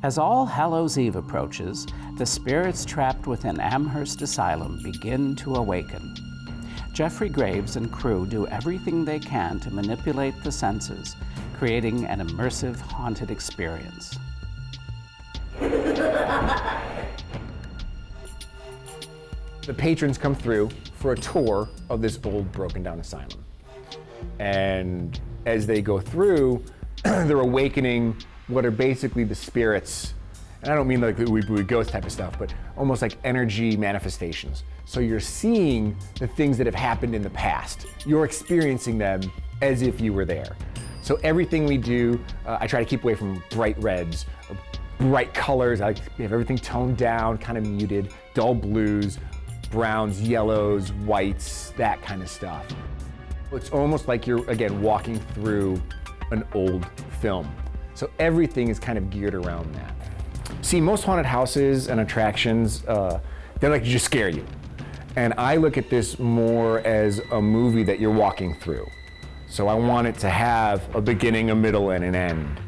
As All Hallows Eve approaches, the spirits trapped within Amhurst Asylum begin to awaken. Jeffrey Graves and crew do everything they can to manipulate the senses, creating an immersive haunted experience. The patrons come through for a tour of this old broken down asylum. And as they go through, they're awakening what are basically the spirits, and I don't mean like the we ghost type of stuff, but almost like energy manifestations. So you're seeing the things that have happened in the past. You're experiencing them as if you were there. So everything we do, I try to keep away from bright reds, or bright colors. I like to have everything toned down, kind of muted, dull blues, browns, yellows, whites, that kind of stuff. It's almost like you're, again, walking through an old film. So everything is kind of geared around that. See, most haunted houses and attractions, they're like to just scare you. And I look at this more as a movie that you're walking through. So I want it to have a beginning, a middle, and an end.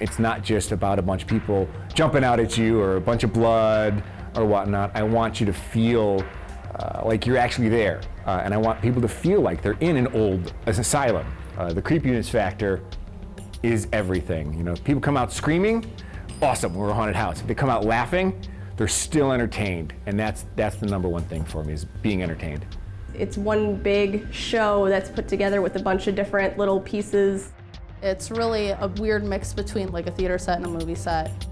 It's not just about a bunch of people jumping out at you or a bunch of blood or whatnot. I want you to feel like you're actually there. And I want people to feel like they're in an old asylum. The creepiness factor is everything. You know, if people come out screaming, awesome, we're a haunted house. If they come out laughing, they're still entertained. And that's the number one thing for me, is being entertained. It's one big show that's put together with a bunch of different little pieces. It's really a weird mix between like a theater set and a movie set.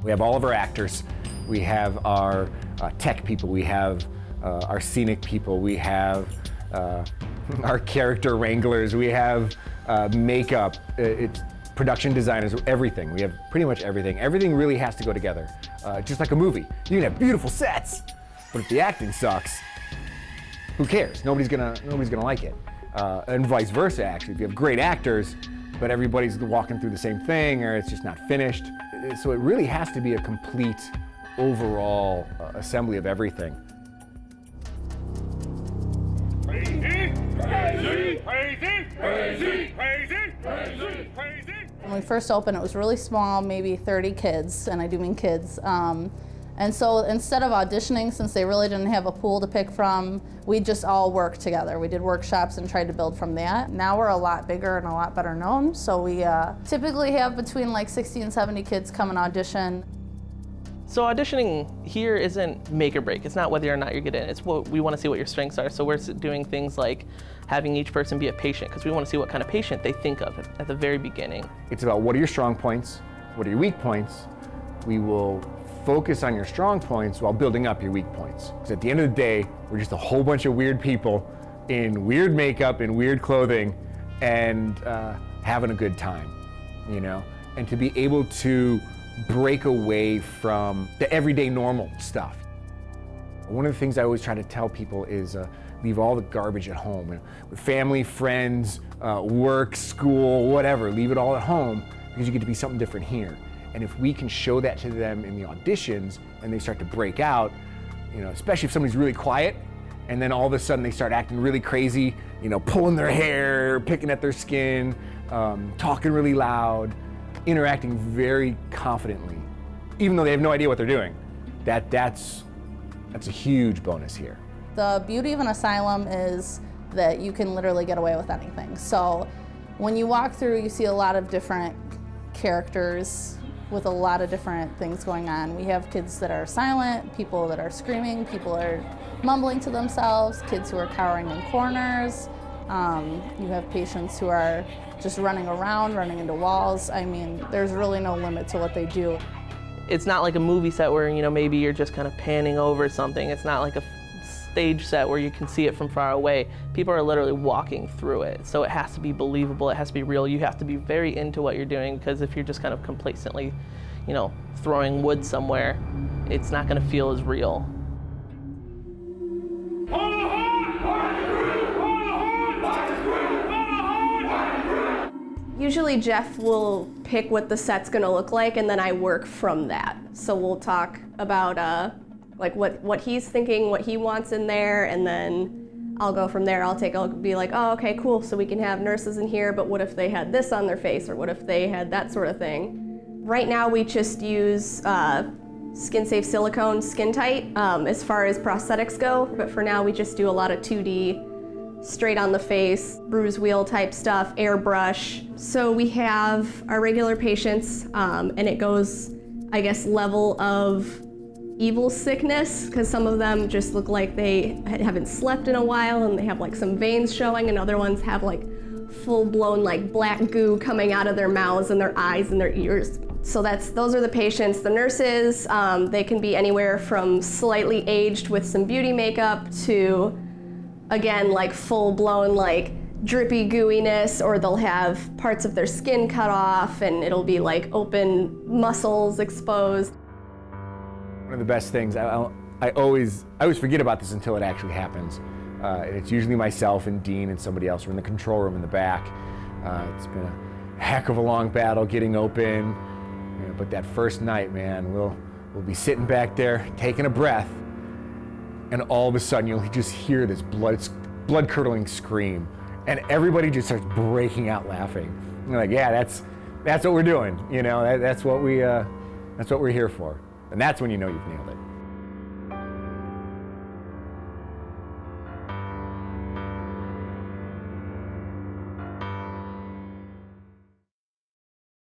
We have all of our actors. We have our tech people. We have our scenic people. We have our character wranglers. We have makeup, it's production designers, everything. We have pretty much everything. Everything really has to go together, just like a movie. You can have beautiful sets, but if the acting sucks, who cares? Nobody's gonna like it. And vice versa, actually. If you have great actors, but everybody's walking through the same thing, or it's just not finished. So it really has to be a complete overall assembly of everything. When we first opened, it was really small, maybe 30 kids, and I do mean kids. And so instead of auditioning, since they really didn't have a pool to pick from, we just all worked together. We did workshops and tried to build from that. Now we're a lot bigger and a lot better known, so we typically have between like 60 and 70 kids come and audition. So auditioning here isn't make or break. It's not whether or not you get in. It's what we want to see what your strengths are. So we're doing things like having each person be a patient, because we want to see what kind of patient they think of at the very beginning. It's about what are your strong points, what are your weak points. We will focus on your strong points while building up your weak points. Because at the end of the day, we're just a whole bunch of weird people in weird makeup, in weird clothing, and having a good time, you know? And to be able to break away from the everyday normal stuff. One of the things I always try to tell people is leave all the garbage at home. With family, friends, work, school, whatever, leave it all at home, because you get to be something different here. And if we can show that to them in the auditions and they start to break out, you know, especially if somebody's really quiet and then all of a sudden they start acting really crazy, you know, pulling their hair, picking at their skin, talking really loud, interacting very confidently, even though they have no idea what they're doing. That's a huge bonus here. The beauty of an asylum is that you can literally get away with anything. So when you walk through, you see a lot of different characters with a lot of different things going on. We have kids that are silent, people that are screaming, people are mumbling to themselves, kids who are cowering in corners. You have patients who are just running around, running into walls. I mean, there's really no limit to what they do. It's not like a movie set where, you know, maybe you're just kind of panning over something. It's not like a stage set where you can see it from far away. People are literally walking through it. So it has to be believable, it has to be real. You have to be very into what you're doing, because if you're just kind of complacently, you know, throwing wood somewhere, it's not gonna feel as real. Usually Jeff will pick what the set's gonna look like, and then I work from that. So we'll talk about like what he's thinking, what he wants in there, and then I'll go from there. I'll be like, oh, okay, cool, so we can have nurses in here, but what if they had this on their face, or what if they had that sort of thing? Right now we just use skin-safe silicone, skin tight, as far as prosthetics go, but for now we just do a lot of 2D, straight on the face, bruise wheel type stuff, airbrush. So we have our regular patients, and it goes, I guess, level of evil sickness, because some of them just look like they haven't slept in a while and they have like some veins showing, and other ones have like full-blown like black goo coming out of their mouths and their eyes and their ears. So those are the patients. The nurses, they can be anywhere from slightly aged with some beauty makeup to, again, like full-blown like drippy gooiness, or they'll have parts of their skin cut off and it'll be like open muscles exposed. One of the best things, I always forget about this until it actually happens. And it's usually myself and Dean and somebody else. We're in the control room in the back. It's been a heck of a long battle getting open. But that first night, man, we'll be sitting back there taking a breath, and all of a sudden you'll just hear this blood-curdling scream, and everybody just starts breaking out laughing. And you're like, yeah, that's what we're doing. That's what we're here for, and that's when you know you've nailed it.